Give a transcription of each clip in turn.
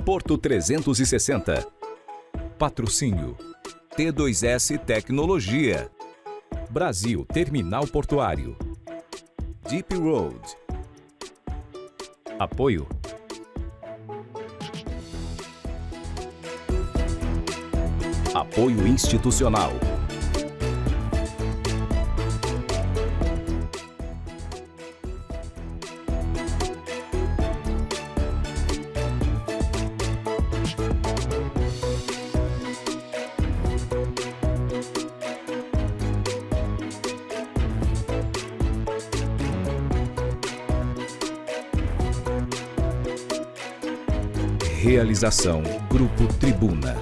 Porto 360. Patrocínio T2S Tecnologia. Brasil Terminal Portuário. Deep Road. Apoio Apoio institucional. Realização Grupo Tribuna.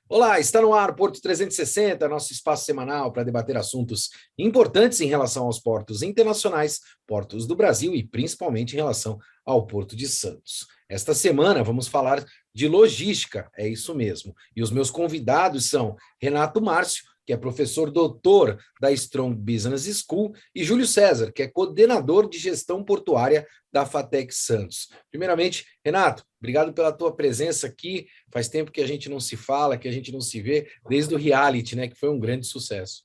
Olá, está no ar Porto 360, nosso espaço semanal para debater assuntos importantes em relação aos portos internacionais, portos do Brasil e principalmente em relação ao Porto de Santos. Esta semana vamos falar de logística, é isso mesmo. E os meus convidados são Renato Márcio, que é professor doutor da Strong Business School, e Júlio César, que é coordenador de gestão portuária da FATEC Santos. Primeiramente, Renato, obrigado pela tua presença aqui. Faz tempo que a gente não se fala, que a gente não se vê, desde o reality, né, que foi um grande sucesso.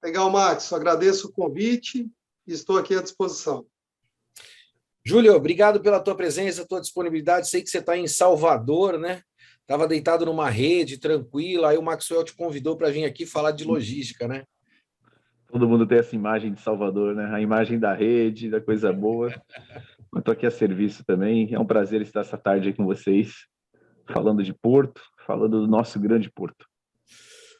Legal, Max. Agradeço o convite e estou aqui à disposição. Júlio, obrigado pela tua presença, tua disponibilidade. Sei que você está em Salvador, né? Estava deitado numa rede, tranquila, aí o Maxwell te convidou para vir aqui falar de logística, né? Todo mundo tem essa imagem de Salvador, né? A imagem da rede, da coisa boa. Eu estou aqui a serviço também. É um prazer estar essa tarde aí com vocês, falando de Porto, falando do nosso grande Porto.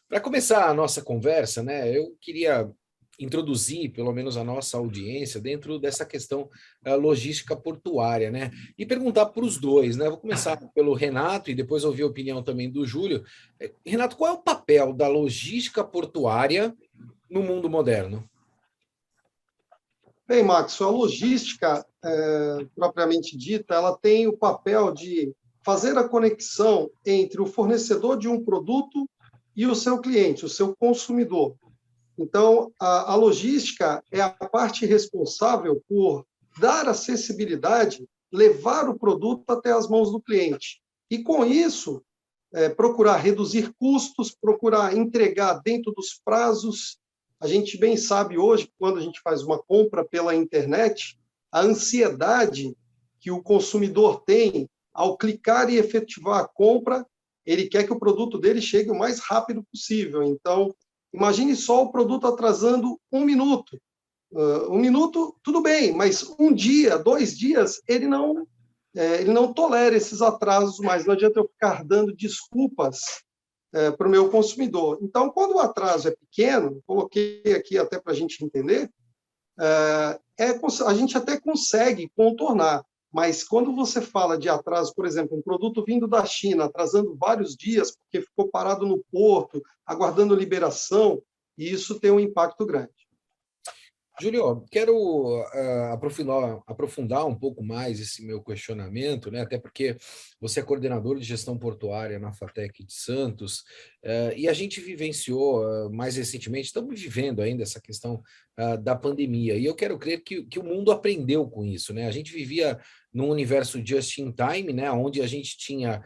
Para começar a nossa conversa, né, eu queria introduzir, pelo menos, a nossa audiência dentro dessa questão da logística portuária, né? E perguntar para os dois, né? Vou começar pelo Renato e depois ouvir a opinião também do Júlio. Renato, qual é o papel da logística portuária no mundo moderno? Bem, Max, a logística, propriamente dita, ela tem o papel de fazer a conexão entre o fornecedor de um produto e o seu cliente, o seu consumidor. Então, a logística é a parte responsável por dar acessibilidade, levar o produto até as mãos do cliente. E, com isso, procurar reduzir custos, procurar entregar dentro dos prazos. A gente bem sabe hoje, quando a gente faz uma compra pela internet, a ansiedade que o consumidor tem ao clicar e efetivar a compra, ele quer que o produto dele chegue o mais rápido possível. Então, imagine só o produto atrasando 1 minuto. 1 minuto, tudo bem, mas 1 dia, 2 dias, ele não tolera esses atrasos mais. Não adianta eu ficar dando desculpas para o meu consumidor. Então, quando o atraso é pequeno, coloquei aqui até para a gente entender, a gente até consegue contornar. Mas quando você fala de atraso, por exemplo, um produto vindo da China, atrasando vários dias, porque ficou parado no porto, aguardando liberação, isso tem um impacto grande. Júlio, quero aprofundar um pouco mais esse meu questionamento, né? Até porque você é coordenador de gestão portuária na FATEC de Santos, e a gente vivenciou mais recentemente, estamos vivendo ainda essa questão da pandemia, e eu quero crer que o mundo aprendeu com isso, né? A gente vivia num universo just in time, né? Onde a gente tinha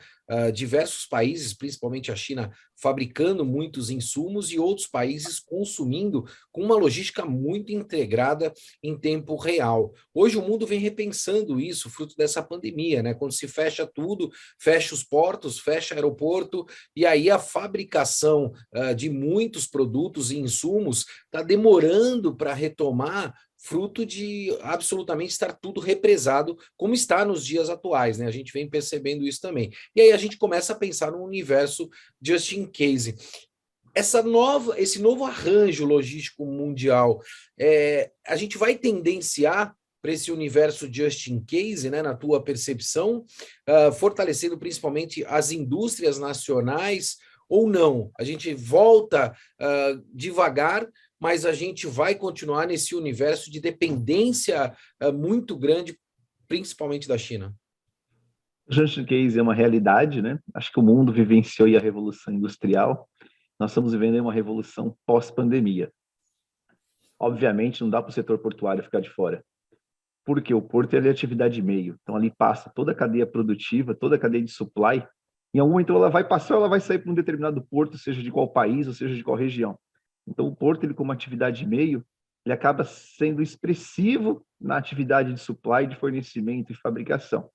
diversos países, principalmente a China, fabricando muitos insumos e outros países consumindo com uma logística muito integrada em tempo real. Hoje o mundo vem repensando isso, fruto dessa pandemia, né? Quando se fecha tudo, fecha os portos, fecha aeroporto, e aí a fabricação de muitos produtos e insumos está demorando para retomar, fruto de absolutamente estar tudo represado, como está nos dias atuais, né? A gente vem percebendo isso também. E aí a gente começa a pensar no universo just in case. Esse novo arranjo logístico mundial, a gente vai tendenciar para esse universo just in case, né, na tua percepção, fortalecendo principalmente as indústrias nacionais, ou não? A gente volta devagar, mas a gente vai continuar nesse universo de dependência muito grande, principalmente da China. O just in case é uma realidade, né? Acho que o mundo vivenciou a Revolução Industrial. Nós estamos vivendo uma revolução pós-pandemia. Obviamente, não dá para o setor portuário ficar de fora. porque o porto é atividade meio. Então, ali passa toda a cadeia produtiva, toda a cadeia de supply. Em algum momento, ela vai passar ou ela vai sair para um determinado porto, seja de qual país ou seja de qual região. Então, o porto, ele como atividade meio, ele acaba sendo expressivo na atividade de supply, de fornecimento e fabricação.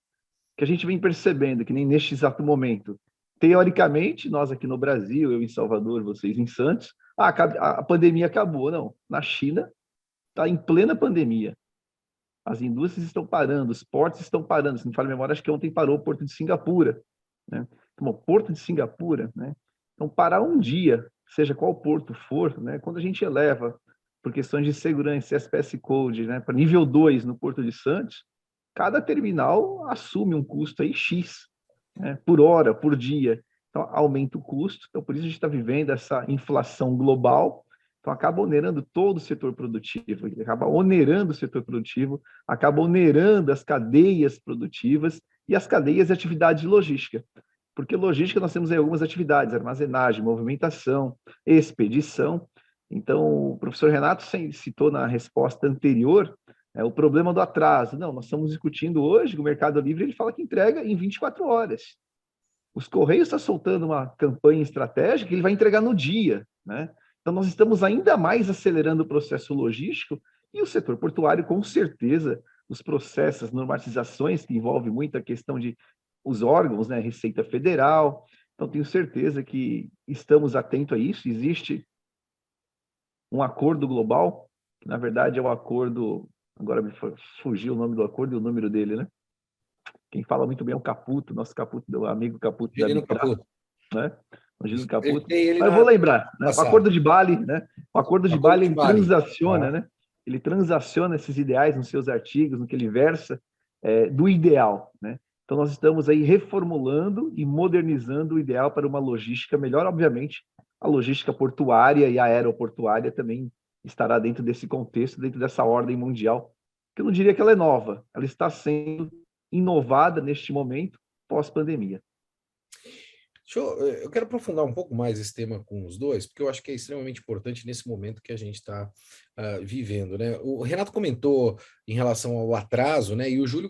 Que a gente vem percebendo, que nem neste exato momento, teoricamente, nós aqui no Brasil, eu em Salvador, vocês em Santos, a pandemia acabou. Não, na China está em plena pandemia. As indústrias estão parando, os portos estão parando. Se não me falha a memória, acho que ontem parou o Porto de Singapura, né? Então, o Porto de Singapura, né? Então, parar um dia, seja qual porto for, né? Quando a gente eleva por questões de segurança, SPS Code, né? Para nível 2 no Porto de Santos, cada terminal assume um custo aí X, né? Por hora, por dia. Então, aumenta o custo. Então, por isso a gente está vivendo essa inflação global. Então, acaba onerando todo o setor produtivo, acaba onerando o setor produtivo, acaba onerando as cadeias produtivas e as cadeias de atividade de logística. Porque logística nós temos aí algumas atividades, armazenagem, movimentação, expedição. Então, o professor Renato citou na resposta anterior o problema do atraso. Não, nós estamos discutindo hoje, o Mercado Livre ele fala que entrega em 24 horas. Os Correios estão soltando uma campanha estratégica que ele vai entregar no dia, né? Então, nós estamos ainda mais acelerando o processo logístico e o setor portuário, com certeza, os processos, as normatizações que envolvem muito a questão de os órgãos, né, Receita Federal. Então, tenho certeza que estamos atentos a isso. Existe um acordo global, que, na verdade, é o acordo... Agora me fugiu o nome do acordo e o número dele, né? Quem fala muito bem é o Caputo, nosso Caputo, o amigo Caputo da Micra, né? O Caputo. Mas eu vou lembrar, né? O Acordo de Bali, né? O Acordo de Bali, ele transaciona, né? Ele transaciona esses ideais nos seus artigos, no que ele versa do ideal, né? Então, nós estamos aí reformulando e modernizando o ideal para uma logística melhor. Obviamente, a logística portuária e a aeroportuária também estará dentro desse contexto, dentro dessa ordem mundial, que eu não diria que ela é nova, ela está sendo inovada neste momento, pós-pandemia. Eu quero aprofundar um pouco mais esse tema com os dois, porque eu acho que é extremamente importante nesse momento que a gente está vivendo, né? O Renato comentou em relação ao atraso, né? E o Júlio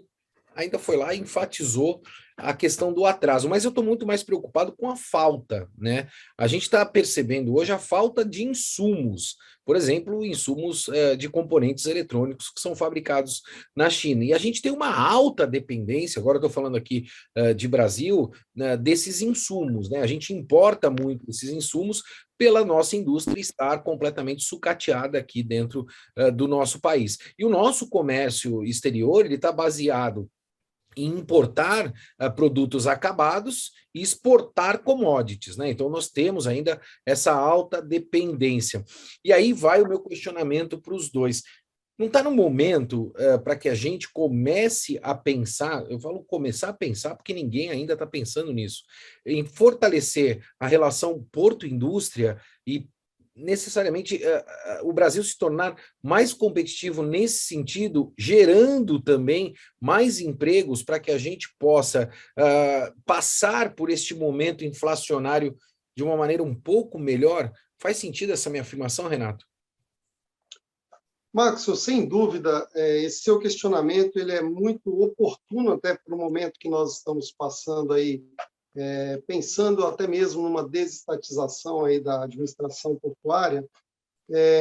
ainda foi lá e enfatizou a questão do atraso, mas eu estou muito mais preocupado com a falta, né? A gente está percebendo hoje a falta de insumos, por exemplo, insumos de componentes eletrônicos que são fabricados na China. E a gente tem uma alta dependência, agora estou falando aqui de Brasil, desses insumos, né? A gente importa muito esses insumos pela nossa indústria estar completamente sucateada aqui dentro do nosso país. E o nosso comércio exterior, ele está baseado em importar produtos acabados e exportar commodities, né? Então, nós temos ainda essa alta dependência. E aí vai o meu questionamento para os dois. Não está no momento para que a gente comece a pensar, eu falo começar a pensar porque ninguém ainda está pensando nisso, em fortalecer a relação porto-indústria e necessariamente o Brasil se tornar mais competitivo nesse sentido, gerando também mais empregos para que a gente possa passar por este momento inflacionário de uma maneira um pouco melhor? Faz sentido essa minha afirmação, Renato? Max, sem dúvida, esse seu questionamento ele é muito oportuno até para o momento que nós estamos passando aí, pensando até mesmo numa desestatização aí da administração portuária.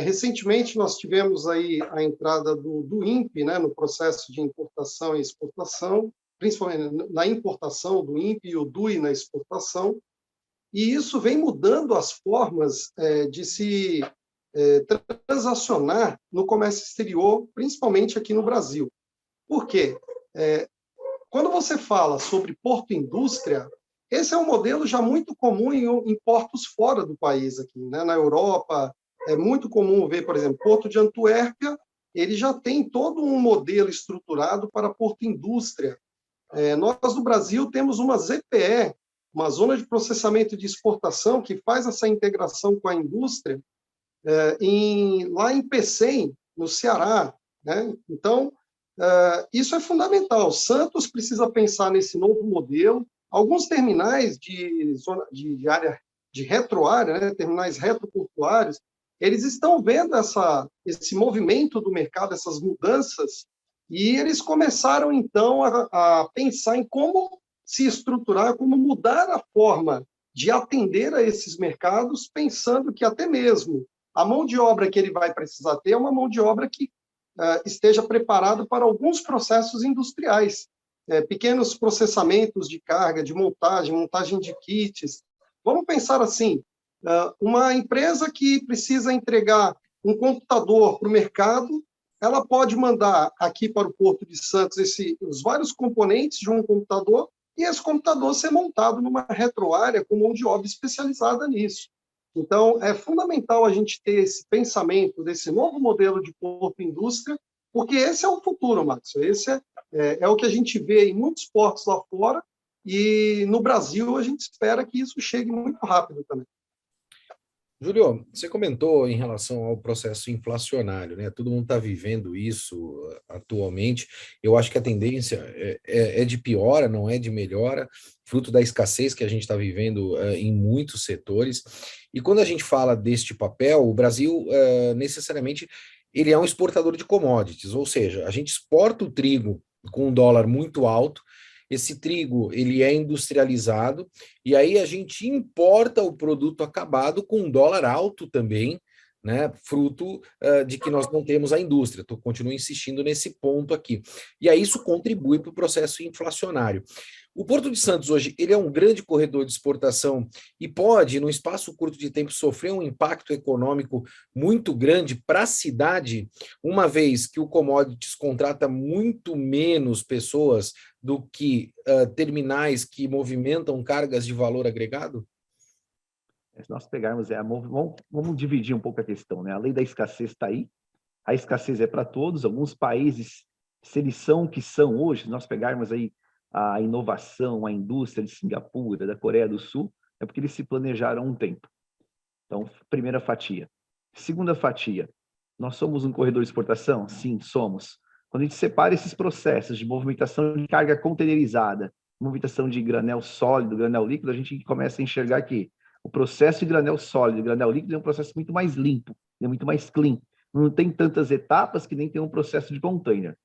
Recentemente, nós tivemos aí a entrada do INPE, né, no processo de importação e exportação, principalmente na importação do INPE e o DUI na exportação, e isso vem mudando as formas de se transacionar no comércio exterior, principalmente aqui no Brasil. Por quê? Quando você fala sobre porto-indústria, esse é um modelo já muito comum em portos fora do país aqui, né? Na Europa, é muito comum ver, por exemplo, Porto de Antuérpia, ele já tem todo um modelo estruturado para porto-indústria. Nós, no Brasil, temos uma ZPE, uma Zona de Processamento de Exportação, que faz essa integração com a indústria, lá em Pecém, no Ceará, né? Então, isso é fundamental. Santos precisa pensar nesse novo modelo. Alguns terminais de área de retroárea, né? Terminais retroportuários, eles estão vendo esse movimento do mercado, essas mudanças, E eles começaram, então, a pensar em como se estruturar, como mudar a forma de atender a esses mercados, pensando que até mesmo a mão de obra que ele vai precisar ter é uma mão de obra que esteja preparada para alguns processos industriais, pequenos processamentos de carga, de montagem de kits. Vamos pensar assim, uma empresa que precisa entregar um computador para o mercado, ela pode mandar aqui para o Porto de Santos os vários componentes de um computador e esse computador ser montado numa retroárea com mão de obra especializada nisso. Então, é fundamental a gente ter esse pensamento desse novo modelo de porto-indústria, porque esse é o futuro, Max. Esse é o que a gente vê em muitos portos lá fora e no Brasil a gente espera que isso chegue muito rápido também. Júlio, você comentou em relação ao processo inflacionário, né? Todo mundo está vivendo isso atualmente. Eu acho que a tendência é de piora, não é de melhora, fruto da escassez que a gente está vivendo em muitos setores. E quando a gente fala deste papel, o Brasil necessariamente ele é um exportador de commodities, ou seja, a gente exporta o trigo com um dólar muito alto. Esse trigo, ele é industrializado, e aí a gente importa o produto acabado com um dólar alto também, né, fruto de que nós não temos a indústria. Eu continuo insistindo nesse ponto aqui. E aí isso contribui para o processo inflacionário. O Porto de Santos hoje, ele é um grande corredor de exportação e pode, num espaço curto de tempo, sofrer um impacto econômico muito grande para a cidade, uma vez que o commodities contrata muito menos pessoas do que terminais que movimentam cargas de valor agregado? Se nós pegarmos, vamos dividir um pouco a questão, né? A lei da escassez está aí, a escassez é para todos. Alguns países, se eles são o que são hoje, se nós pegarmos aí a inovação, a indústria de Singapura, da Coreia do Sul, é porque eles se planejaram há um tempo. Então, primeira fatia. Segunda fatia, nós somos um corredor de exportação? Sim, somos. Quando a gente separa esses processos de movimentação de carga containerizada, movimentação de granel sólido, granel líquido, a gente começa a enxergar que o processo de granel sólido e granel líquido é um processo muito mais limpo, é muito mais clean. Não tem tantas etapas que nem tem um processo de container.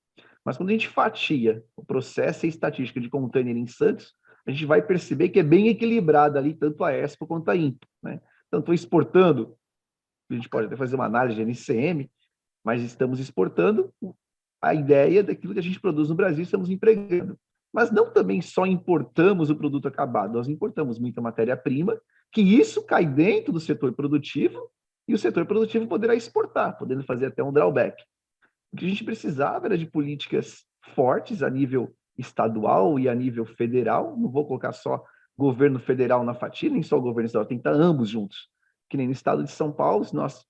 Mas quando a gente fatia o processo e a estatística de container em Santos, a gente vai perceber que é bem equilibrado ali, tanto a Expo quanto a Impo, né? Então, estou exportando, a gente pode até fazer uma análise de NCM, mas estamos exportando a ideia daquilo que a gente produz no Brasil, estamos empregando. Mas não também só importamos o produto acabado, nós importamos muita matéria-prima, que isso cai dentro do setor produtivo, e o setor produtivo poderá exportar, podendo fazer até um drawback. O que a gente precisava era de políticas fortes a nível estadual e a nível federal. Não vou colocar só governo federal na fatia, nem só o governo estadual, tem que estar ambos juntos. Que nem no estado de São Paulo, se nós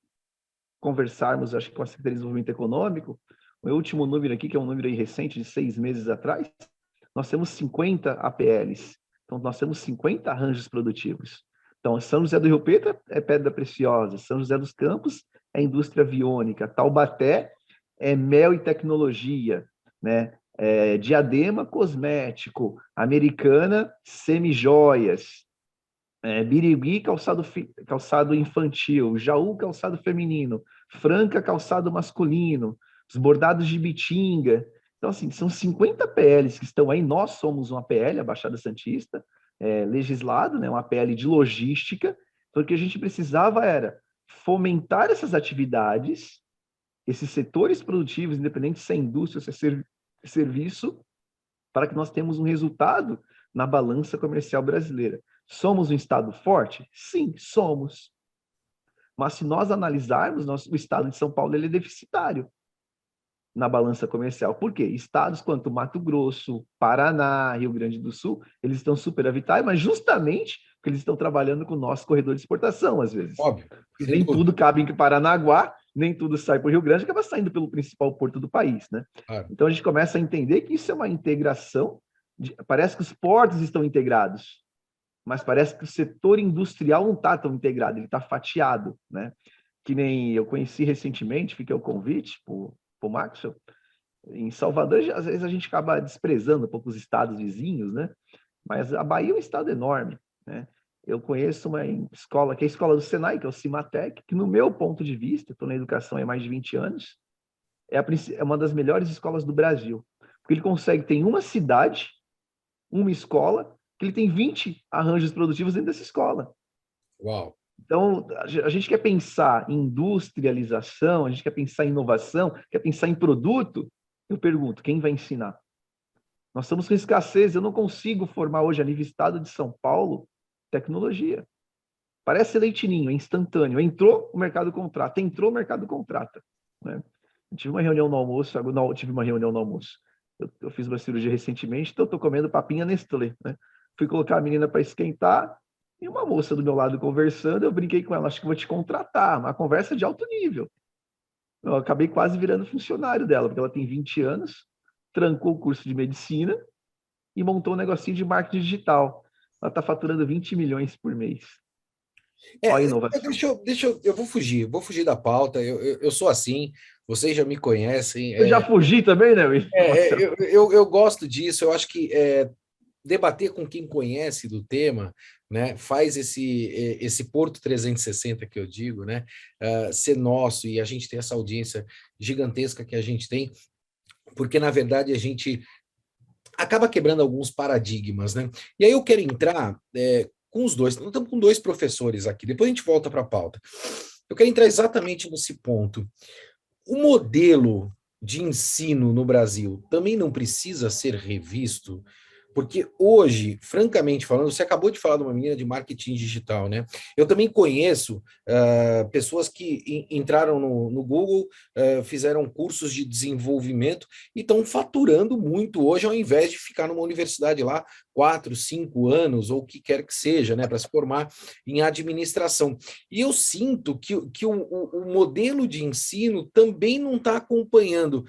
conversarmos, acho que com a Secretaria de Desenvolvimento Econômico, o último número aqui, que é um número aí recente, de 6 meses atrás, nós temos 50 APLs. Então, nós temos 50 arranjos produtivos. Então, São José do Rio Preto é pedra preciosa, São José dos Campos é indústria aviônica, Taubaté é mel e tecnologia, né? Diadema, cosmético, Americana, semijoias, Birigui, calçado infantil, Jaú, calçado feminino, Franca, calçado masculino, os bordados de Bitinga. Então, assim, são 50 PLs que estão aí. Nós somos uma PL, a Baixada Santista, legislado, né, uma PL de logística. Então, o que a gente precisava era fomentar essas atividades, esses setores produtivos, independente se é indústria, se é serviço, para que nós tenhamos um resultado na balança comercial brasileira. Somos um estado forte? Sim, somos. Mas se nós analisarmos, o estado de São Paulo ele é deficitário na balança comercial. Por quê? Estados quanto Mato Grosso, Paraná, Rio Grande do Sul, eles estão superavitários, mas justamente porque eles estão trabalhando com o nosso corredor de exportação, às vezes. Óbvio. Nem tudo cabe em Paranaguá, nem tudo sai para o Rio Grande, acaba saindo pelo principal porto do país, né? Claro. Então a gente começa a entender que isso é uma integração, parece que os portos estão integrados, mas parece que o setor industrial não está tão integrado, ele está fatiado, né? Que nem eu conheci recentemente, fiquei o convite para o Maxwell, em Salvador, às vezes a gente acaba desprezando um pouco os estados vizinhos, né? Mas a Bahia é um estado enorme, né? Eu conheço uma escola, que é a escola do Senai, que é o Cimatec, que no meu ponto de vista, estou na educação há mais de 20 anos, é uma das melhores escolas do Brasil. Porque ele consegue ter em uma cidade, uma escola, que ele tem 20 arranjos produtivos dentro dessa escola. Uau! Então, a gente quer pensar em industrialização, a gente quer pensar em inovação, quer pensar em produto. Eu pergunto, quem vai ensinar? Nós estamos com escassez, eu não consigo formar hoje, a nível estado de São Paulo, tecnologia. Parece leite ninho, é instantâneo. Entrou, o mercado contrata. Entrou, o mercado contrata. Né? Eu tive uma reunião no almoço, não, tive uma reunião no almoço. Eu fiz uma cirurgia recentemente, então eu estou comendo papinha Nestlé. Né? Fui colocar a menina para esquentar, e uma moça do meu lado conversando, eu brinquei com ela, acho que vou te contratar, uma conversa de alto nível. Eu acabei quase virando funcionário dela, porque ela tem 20 anos, trancou o curso de medicina e montou um negocinho de marketing digital. Ela está faturando 20 milhões por mês. Olha a inovação. Eu vou fugir da pauta, eu sou assim, vocês já me conhecem. Eu já fugi também, né, Marcelo? Eu gosto disso, eu acho que debater com quem conhece do tema, né, faz esse Porto 360 que eu digo, né, ser nosso, e a gente ter essa audiência gigantesca que a gente tem, porque na verdade a gente acaba quebrando alguns paradigmas, né? E aí eu quero entrar com os dois, nós estamos com dois professores aqui, depois a gente volta para a pauta. Eu quero entrar exatamente nesse ponto. O modelo de ensino no Brasil também não precisa ser revisto? Porque hoje, francamente falando, você acabou de falar de uma menina de marketing digital, né? Eu também conheço pessoas que entraram no Google, fizeram cursos de desenvolvimento e estão faturando muito hoje, ao invés de ficar numa universidade lá 4, 5 anos, ou o que quer que seja, né? Para se formar em administração. E eu sinto que o modelo de ensino também não está acompanhando.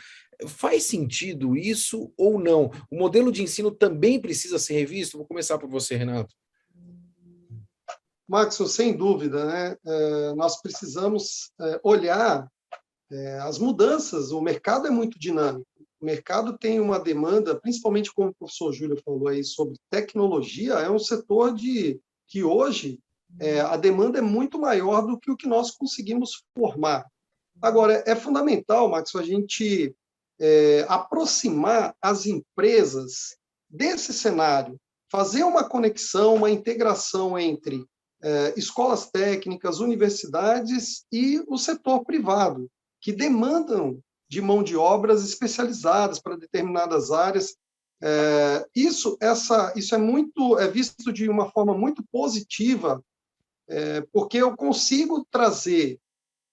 Faz sentido isso ou não? O modelo de ensino também precisa ser revisto? Vou começar por você, Renato. Max, sem dúvida, né? Nós precisamos olhar as mudanças. O mercado é muito dinâmico. O mercado tem uma demanda, principalmente como o professor Júlio falou aí, sobre tecnologia, é um setor que hoje a demanda é muito maior do que o que nós conseguimos formar. Agora, é fundamental, Max, a gente aproximar as empresas desse cenário, fazer uma conexão, uma integração entre escolas técnicas, universidades e o setor privado, que demandam de mão de obras especializadas para determinadas áreas. Isso é visto de uma forma muito positiva, porque eu consigo trazer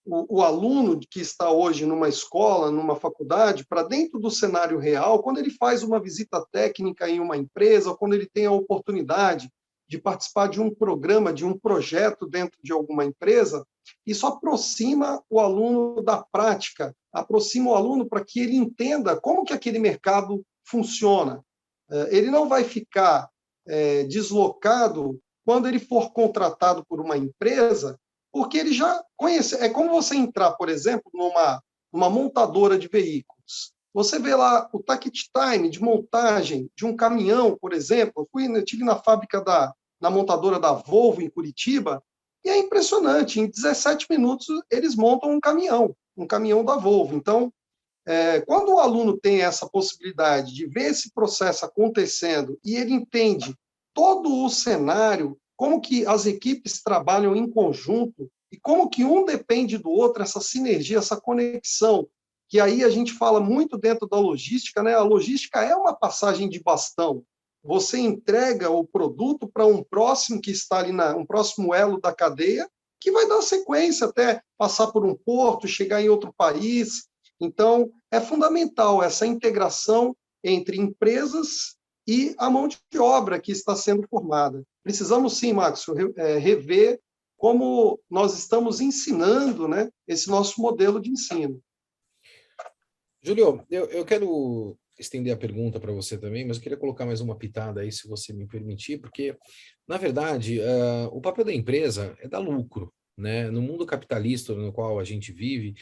o aluno que está hoje numa escola, numa faculdade, para dentro do cenário real, quando ele faz uma visita técnica em uma empresa, ou quando ele tem a oportunidade de participar de um programa, de um projeto dentro de alguma empresa, isso aproxima o aluno da prática, aproxima o aluno para que ele entenda como que aquele mercado funciona. Ele não vai ficar deslocado quando ele for contratado por uma empresa, porque ele já conhece. É como você entrar, por exemplo, numa montadora de veículos. Você vê lá o takt time de montagem de um caminhão, por exemplo. Eu estive na fábrica na montadora da Volvo, em Curitiba, e é impressionante. Em 17 minutos, eles montam um caminhão da Volvo. Então, quando o aluno tem essa possibilidade de ver esse processo acontecendo e ele entende todo o cenário, como que as equipes trabalham em conjunto e como que um depende do outro, essa sinergia, essa conexão, que aí a gente fala muito dentro da logística, né? A logística é uma passagem de bastão. Você entrega o produto para um próximo que está ali, um próximo elo da cadeia, que vai dar sequência até passar por um porto, chegar em outro país. Então, é fundamental essa integração entre empresas e a mão de obra que está sendo formada. Precisamos, sim, Max, rever como nós estamos ensinando, né, esse nosso modelo de ensino. Júlio, eu quero estender a pergunta para você também, mas eu queria colocar mais uma pitada aí, se você me permitir, porque, na verdade, o papel da empresa é dar lucro. Né? No mundo capitalista no qual a gente vive,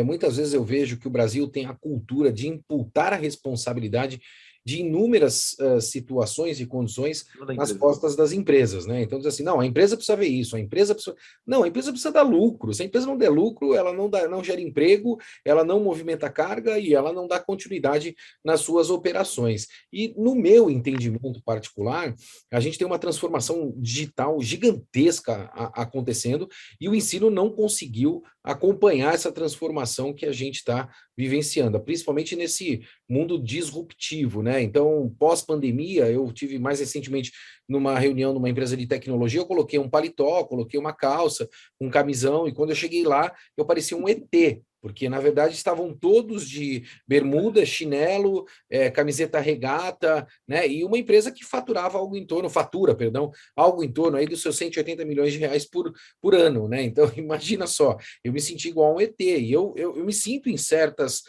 muitas vezes eu vejo que o Brasil tem a cultura de imputar a responsabilidade de inúmeras situações e condições nas empresa. costas das empresas, né? Então, diz assim, não, a empresa precisa ver isso, a empresa precisa... Não, a empresa precisa dar lucro. Se a empresa não der lucro, ela não gera emprego, ela não movimenta carga e ela não dá continuidade nas suas operações. E no meu entendimento particular, a gente tem uma transformação digital gigantesca acontecendo e o ensino não conseguiu acompanhar essa transformação que a gente está vivenciando, principalmente nesse mundo disruptivo, né? Então, pós-pandemia, eu tive mais recentemente numa reunião numa empresa de tecnologia, eu coloquei um paletó, coloquei uma calça, um camisão, e quando eu cheguei lá, eu parecia um ET, porque, na verdade, estavam todos de bermuda, chinelo, camiseta regata, né? E uma empresa que fatura, perdão, algo em torno aí dos seus 180 milhões de reais por ano, né? Então, imagina só, eu me senti igual a um ET, e eu me sinto em certas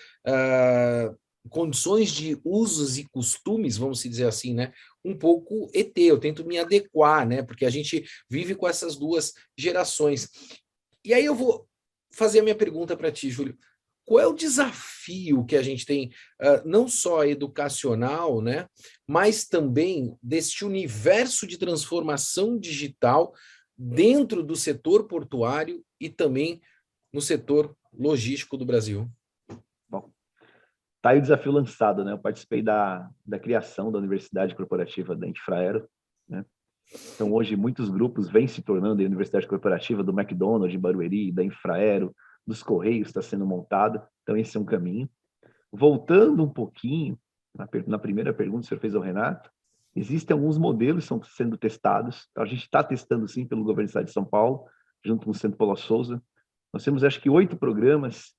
condições de usos e costumes, vamos dizer assim, né? Um pouco ET, eu tento me adequar, né? Porque a gente vive com essas duas gerações. E aí eu vou fazer a minha pergunta para ti, Júlio. Qual é o desafio que a gente tem, não só educacional, né, mas também deste universo de transformação digital dentro do setor portuário e também no setor logístico do Brasil? Bom, tá aí o desafio lançado, né? Eu participei da criação da Universidade Corporativa da Infraero, né? Então, hoje, muitos grupos vêm se tornando a Universidade Corporativa do McDonald's, de Barueri, da Infraero, dos Correios, está sendo montada. Então, esse é um caminho. Voltando um pouquinho, na primeira pergunta que o senhor fez ao Renato, existem alguns modelos que estão sendo testados. Então, a gente está testando, sim, pelo governo do estado de São Paulo, junto com o Centro Paula Souza. Nós temos, acho que, 8 programas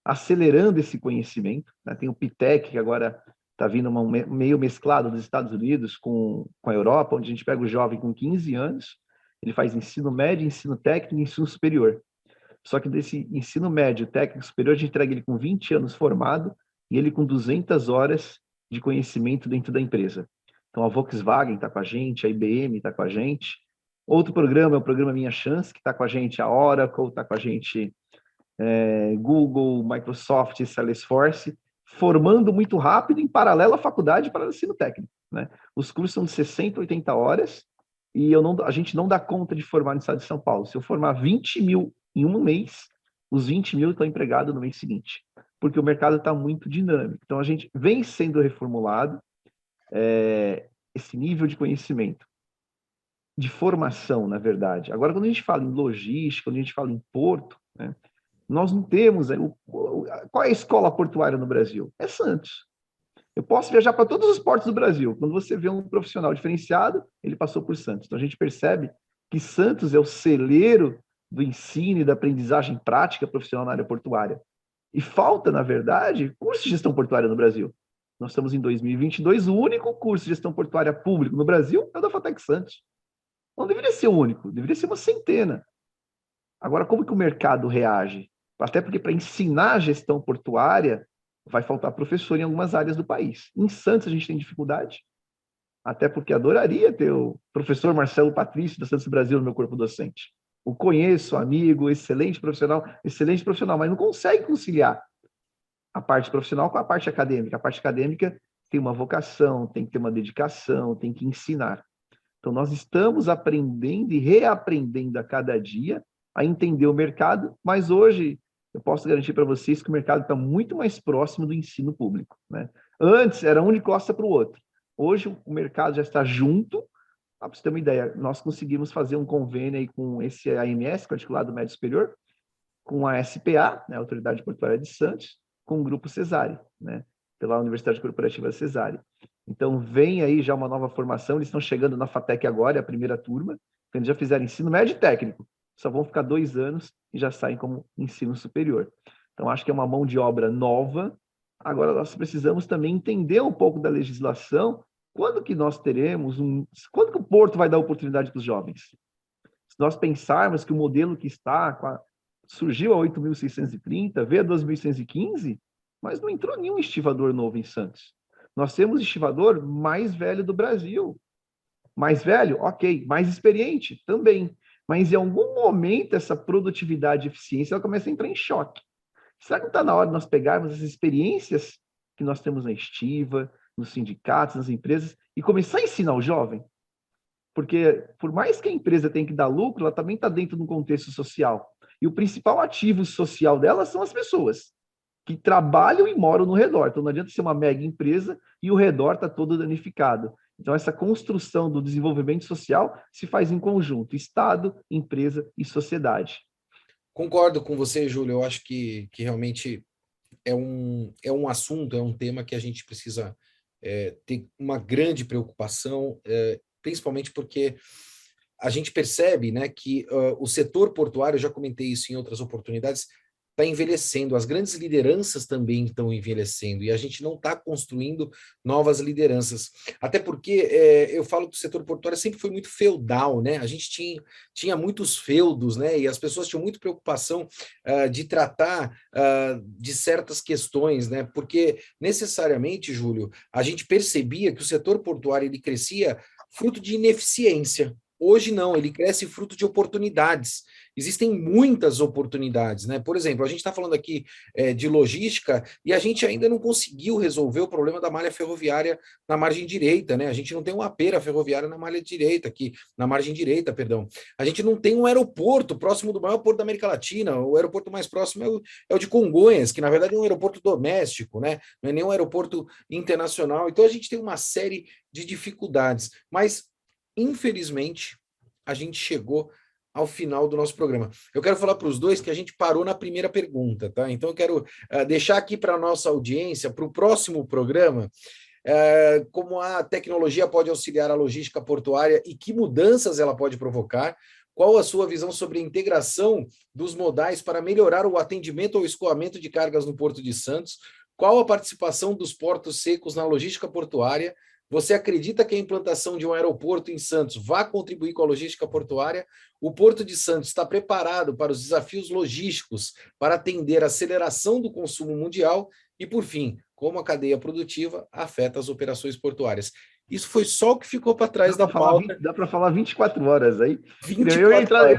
acelerando esse conhecimento, né? Tem o PITEC, que agora está vindo meio mesclado dos Estados Unidos com a Europa, onde a gente pega o jovem com 15 anos, ele faz ensino médio, ensino técnico e ensino superior. Só que desse ensino médio, técnico, superior, a gente entrega ele com 20 anos formado e ele com 200 horas de conhecimento dentro da empresa. Então, a Volkswagen está com a gente, a IBM está com a gente. Outro programa é o programa Minha Chance, que está com a gente, a Oracle, está com a gente, Google, Microsoft, Salesforce, formando muito rápido, em paralelo à faculdade para o ensino técnico, né? Os cursos são de 60, 80 horas e a gente não dá conta de formar no estado de São Paulo. Se eu formar 20 mil em um mês, os 20 mil estão empregados no mês seguinte, porque o mercado está muito dinâmico. Então, a gente vem sendo reformulado esse nível de conhecimento, de formação, na verdade. Agora, quando a gente fala em logística, quando a gente fala em porto, né, nós não temos... Qual é a escola portuária no Brasil? É Santos. Eu posso viajar para todos os portos do Brasil. Quando você vê um profissional diferenciado, ele passou por Santos. Então, a gente percebe que Santos é o celeiro do ensino e da aprendizagem prática profissional na área portuária. E falta, na verdade, curso de gestão portuária no Brasil. Nós estamos em 2022, o único curso de gestão portuária público no Brasil é o da FATEC Santos. Não deveria ser o único, deveria ser uma centena. Agora, como que o mercado reage? Até porque para ensinar a gestão portuária vai faltar professor em algumas áreas do país. Em Santos a gente tem dificuldade, até porque adoraria ter o professor Marcelo Patrício da Santos Brasil no meu corpo docente. O conheço, amigo, excelente profissional, mas não consegue conciliar a parte profissional com a parte acadêmica. A parte acadêmica tem uma vocação, tem que ter uma dedicação, tem que ensinar. Então, nós estamos aprendendo e reaprendendo a cada dia a entender o mercado, mas hoje eu posso garantir para vocês que o mercado está muito mais próximo do ensino público, né? Antes era um de costa para o outro. Hoje o mercado já está junto. Para você ter uma ideia, nós conseguimos fazer um convênio aí com esse AMS, com o Articulado Médio Superior, com a SPA, né, a Autoridade Portuária de Santos, com o Grupo Cesare, né, pela Universidade Corporativa Cesare. Então, vem aí já uma nova formação, eles estão chegando na FATEC agora, é a primeira turma, eles já fizeram ensino médio e técnico, só vão ficar 2 anos e já saem como ensino superior. Então, acho que é uma mão de obra nova. Agora, nós precisamos também entender um pouco da legislação. Quando que nós teremos quando que o Porto vai dar oportunidade para os jovens? Se nós pensarmos que o modelo que surgiu a 8.630, veio a 2.115, mas não entrou nenhum estivador novo em Santos. Nós temos o estivador mais velho do Brasil. Mais velho? Ok. Mais experiente? Também. Mas em algum momento essa produtividade e eficiência ela começa a entrar em choque. Será que não está na hora de nós pegarmos as experiências que nós temos na estiva, nos sindicatos, nas empresas, e começar a ensinar o jovem. Porque, por mais que a empresa tenha que dar lucro, ela também está dentro de um contexto social. E o principal ativo social dela são as pessoas que trabalham e moram no redor. Então, não adianta ser uma mega empresa e o redor está todo danificado. Então, essa construção do desenvolvimento social se faz em conjunto, Estado, empresa e sociedade. Concordo com você, Júlio. Eu acho que realmente é um assunto, é um tema que a gente precisa ter uma grande preocupação, principalmente porque a gente percebe, né, que o setor portuário, eu já comentei isso em outras oportunidades, está envelhecendo, as grandes lideranças também estão envelhecendo, e a gente não está construindo novas lideranças. Até porque eu falo que o setor portuário sempre foi muito feudal, né? A gente tinha muitos feudos, né? E as pessoas tinham muita preocupação de tratar de certas questões, né? Porque necessariamente, Júlio, a gente percebia que o setor portuário ele crescia fruto de ineficiência. Hoje não, ele cresce fruto de oportunidades. Existem muitas oportunidades, né? Por exemplo, a gente está falando aqui de logística e a gente ainda não conseguiu resolver o problema da malha ferroviária na margem direita, né? A gente não tem uma pera ferroviária na malha direita aqui, na margem direita, perdão. A gente não tem um aeroporto próximo do maior porto da América Latina. O aeroporto mais próximo é o de Congonhas, que na verdade é um aeroporto doméstico, né? Não é nem um aeroporto internacional. Então a gente tem uma série de dificuldades, mas infelizmente, a gente chegou ao final do nosso programa. Eu quero falar para os dois que a gente parou na primeira pergunta, tá? Então, eu quero deixar aqui para a nossa audiência, para o próximo programa, como a tecnologia pode auxiliar a logística portuária e que mudanças ela pode provocar, qual a sua visão sobre a integração dos modais para melhorar o atendimento ao escoamento de cargas no Porto de Santos, qual a participação dos portos secos na logística portuária. Você acredita que a implantação de um aeroporto em Santos vai contribuir com a logística portuária? O Porto de Santos está preparado para os desafios logísticos para atender a aceleração do consumo mundial? E, por fim, como a cadeia produtiva afeta as operações portuárias? Isso foi só o que ficou para trás da pauta. Dá para falar 24 horas aí. 24 horas.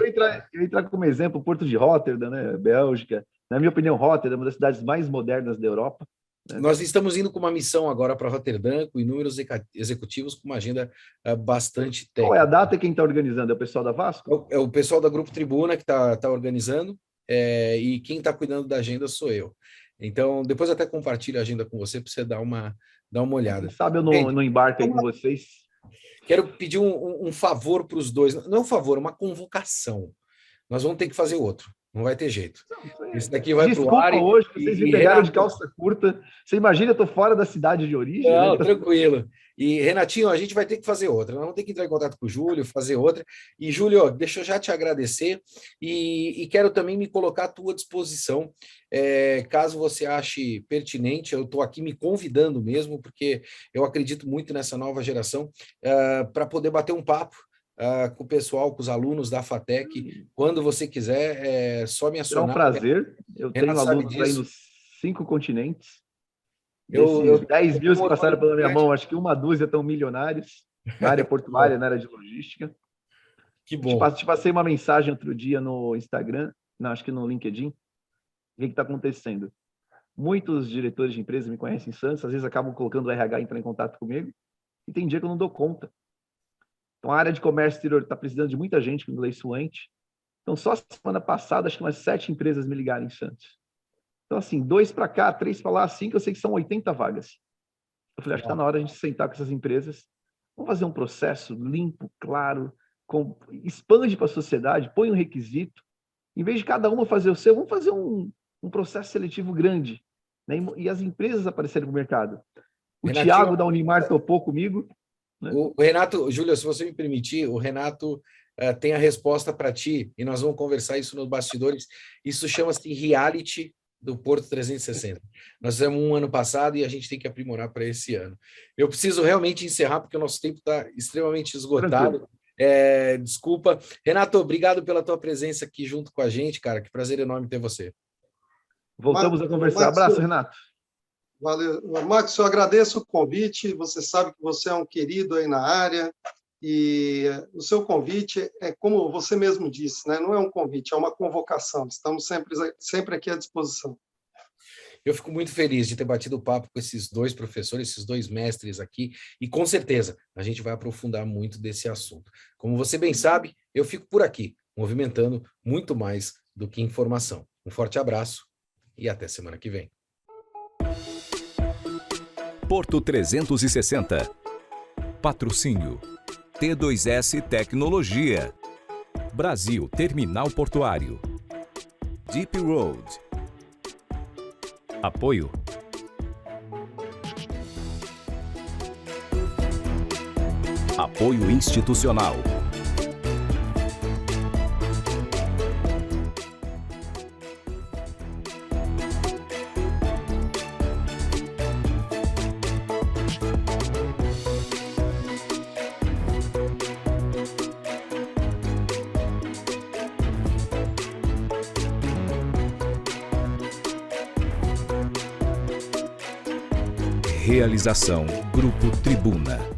Eu ia entrar como exemplo o Porto de Rotterdam, né, Bélgica. Na minha opinião, Rotterdam é uma das cidades mais modernas da Europa. Nós estamos indo com uma missão agora para Roterdã, com inúmeros executivos, com uma agenda bastante técnica. Qual é a data? Quem está organizando? É o pessoal da Vasco? É o pessoal da Grupo Tribuna que está organizando, e quem está cuidando da agenda sou eu. Então, depois eu até compartilho a agenda com você para você dar uma olhada. Quem sabe eu não embarco aí com vocês. Quero pedir um favor para os dois. Não um favor, uma convocação. Nós vamos ter que fazer outro. Não vai ter jeito. Isso daqui vai para o ar. Desculpa hoje, vocês me pegaram de calça curta. Você imagina, eu estou fora da cidade de origem. Não, né? Tranquilo. E, Renatinho, a gente vai ter que fazer outra. Nós vamos ter que entrar em contato com o Júlio, fazer outra. E, Júlio, deixa eu já te agradecer e quero também me colocar à tua disposição. Caso você ache pertinente, eu estou aqui me convidando mesmo, porque eu acredito muito nessa nova geração, para poder bater um papo com o pessoal, com os alunos da FATEC. Quando você quiser, é só me acionar. É um prazer. Eu tenho alunos aí nos 5 continentes. Desses 10 mil que passaram pela minha mão, acho que uma dúzia estão milionários na área portuária, na área de logística. Que bom. Te passei uma mensagem outro dia no Instagram, não, acho que no LinkedIn. O que está acontecendo? Muitos diretores de empresas me conhecem em Santos, às vezes acabam colocando o RH entrar em contato comigo, e tem dia que eu não dou conta. Então, a área de comércio exterior está precisando de muita gente com inglês fluente. Então, só semana passada, acho que umas 7 empresas me ligaram em Santos. Então, assim, 2 para cá, 3 para lá, 5, eu sei que são 80 vagas. Eu falei, acho que está na hora de a gente sentar com essas empresas. Vamos fazer um processo limpo, claro, expande para a sociedade, põe um requisito. Em vez de cada uma fazer o seu, vamos fazer um processo seletivo grande, né? E as empresas aparecerem no mercado. O Thiago da Unimar topou comigo. Né? O Renato, Júlio, se você me permitir, o Renato tem a resposta para ti, e nós vamos conversar isso nos bastidores. Isso chama-se reality do Porto 360. Nós fizemos um ano passado e a gente tem que aprimorar para esse ano. Eu preciso realmente encerrar, porque o nosso tempo está extremamente esgotado. Desculpa. Renato, obrigado pela tua presença aqui junto com a gente, cara. Que prazer enorme ter você. Voltamos a conversar. Abraço, Renato. Valeu. Max, eu agradeço o convite. Você sabe que você é um querido aí na área. E o seu convite é, como você mesmo disse, né? Não é um convite, é uma convocação. Estamos sempre aqui à disposição. Eu fico muito feliz de ter batido o papo com esses dois professores, esses dois mestres aqui, e com certeza a gente vai aprofundar muito desse assunto. Como você bem sabe, eu fico por aqui, movimentando muito mais do que informação. Um forte abraço e até semana que vem. Porto 360. Patrocínio T2S Tecnologia. Brasil Terminal Portuário. Deep Road. Apoio Apoio institucional. Realização Grupo Tribuna.